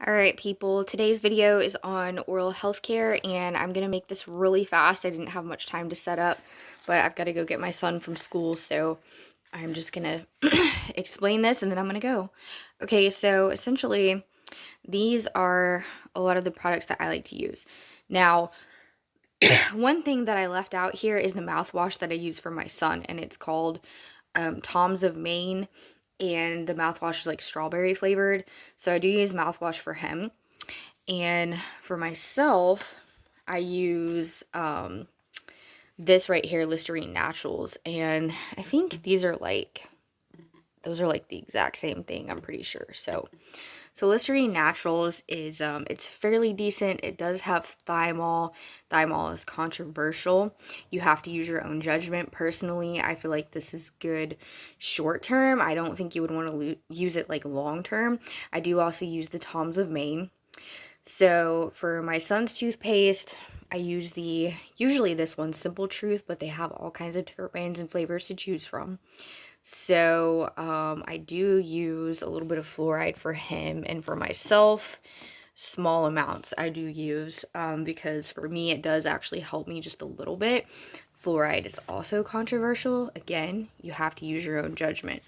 Alright people, today's video is on oral health care and I'm going to make this really fast. I didn't have much time to set up, but I've got to go get my son from school, so I'm just going to explain this and then I'm going to go. Okay, so essentially these are a lot of the products that I like to use. Now, one thing that I left out here is the mouthwash that I use for my son, and it's called Tom's of Maine, and the mouthwash is like strawberry flavored. So I do use mouthwash for him. And for myself, I use this right here, Listerine Naturals, and I think those are like the exact same thing, I'm pretty sure. So Listerine Naturals is it's fairly decent. It does have thymol. Thymol is controversial. You have to use your own judgment. Personally, I feel like this is good short term. I don't think you would want to use it like long term. I do also use the Tom's of Maine. So for my son's toothpaste, I use usually this one, Simple Truth, but they have all kinds of different brands and flavors to choose from. So I do use a little bit of fluoride for him, and for myself, small amounts I do use because for me it does actually help me just a little bit. Fluoride is also controversial. Again, you have to use your own judgment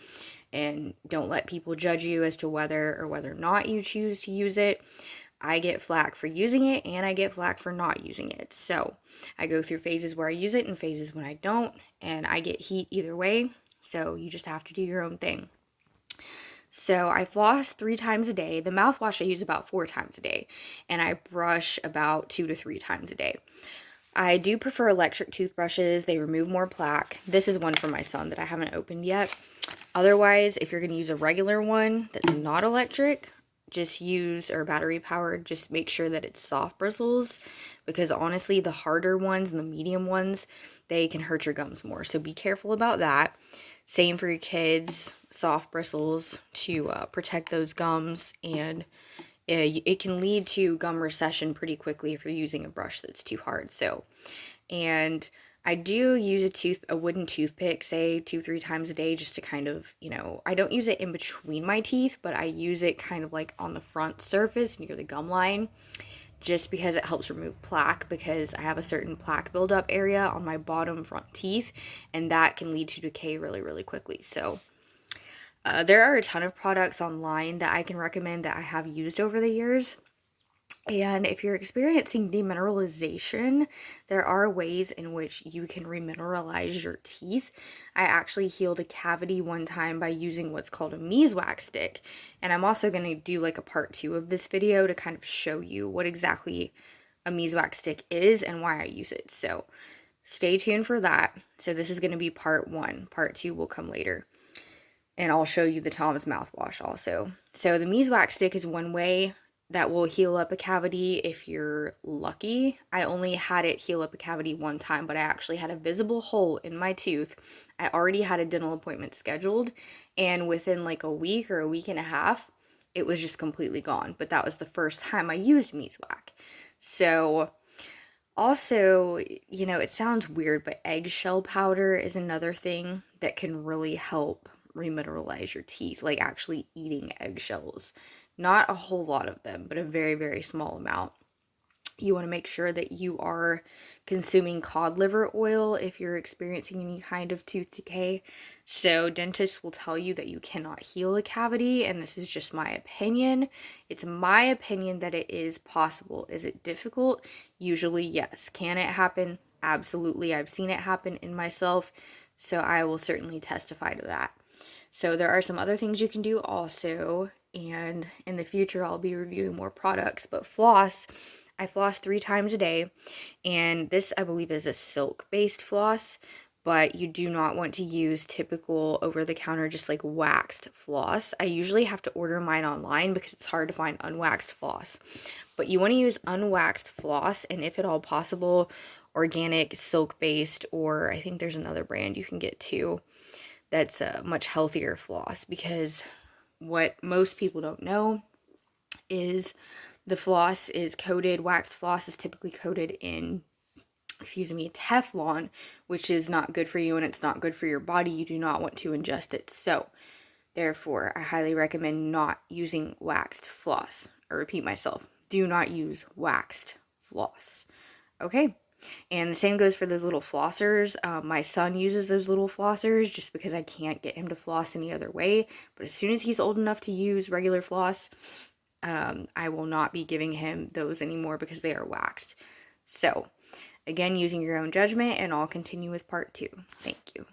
and don't let people judge you as to whether or not you choose to use it. I get flack for using it and I get flack for not using it. So I go through phases where I use it and phases when I don't, and I get heat either way. So you just have to do your own thing. So I floss 3 times a day. The mouthwash I use about 4 times a day, and I brush about 2 to 3 times a day. I do prefer electric toothbrushes. They remove more plaque. This is one for my son that I haven't opened yet. Otherwise, if you're going to use a regular one that's not electric, just use, or battery powered, just make sure that it's soft bristles, because honestly the harder ones and the medium ones, they can hurt your gums more, so be careful about that. Same for your kids, soft bristles to protect those gums, and it can lead to gum recession pretty quickly if you're using a brush that's too hard. So, and I do use a wooden toothpick, say 2-3 times a day, just to kind of, I don't use it in between my teeth, but I use it kind of like on the front surface near the gum line, just because it helps remove plaque, because I have a certain plaque buildup area on my bottom front teeth, and that can lead to decay really, really quickly. So there are a ton of products online that I can recommend that I have used over the years. And if you're experiencing demineralization, there are ways in which you can remineralize your teeth. I actually healed a cavity one time by using what's called a beeswax stick. And I'm also going to do like a part 2 of this video to kind of show you what exactly a beeswax stick is and why I use it. So stay tuned for that. So this is going to be part 1. Part 2 will come later. And I'll show you the Tom's mouthwash also. So the beeswax stick is one way that will heal up a cavity if you're lucky. I only had it heal up a cavity one time, but I actually had a visible hole in my tooth. I already had a dental appointment scheduled, and within like a week or a week and a half, it was just completely gone. But that was the first time I used beeswax. So also, it sounds weird, but eggshell powder is another thing that can really help remineralize your teeth, like actually eating eggshells. Not a whole lot of them, but a very, very small amount. You want to make sure that you are consuming cod liver oil if you're experiencing any kind of tooth decay. So dentists will tell you that you cannot heal a cavity, and this is just my opinion. It's my opinion that it is possible. Is it difficult? Usually, yes. Can it happen? Absolutely. I've seen it happen in myself, so I will certainly testify to that. So there are some other things you can do also, and in the future I'll be reviewing more products. But I floss 3 times a day, and this I believe is a silk-based floss, but you do not want to use typical over-the-counter just like waxed floss. I usually have to order mine online because it's hard to find unwaxed floss. But you want to use unwaxed floss, and if at all possible, organic silk-based, or I think there's another brand you can get too that's a much healthier floss, because what most people don't know is the floss is coated, waxed floss is typically coated in, Teflon, which is not good for you and it's not good for your body. You do not want to ingest it. So therefore, I highly recommend not using waxed floss. I repeat myself, do not use waxed floss. Okay? And the same goes for those little flossers. My son uses those little flossers just because I can't get him to floss any other way. But as soon as he's old enough to use regular floss, I will not be giving him those anymore because they are waxed. So, again, using your own judgment, and I'll continue with part 2. Thank you.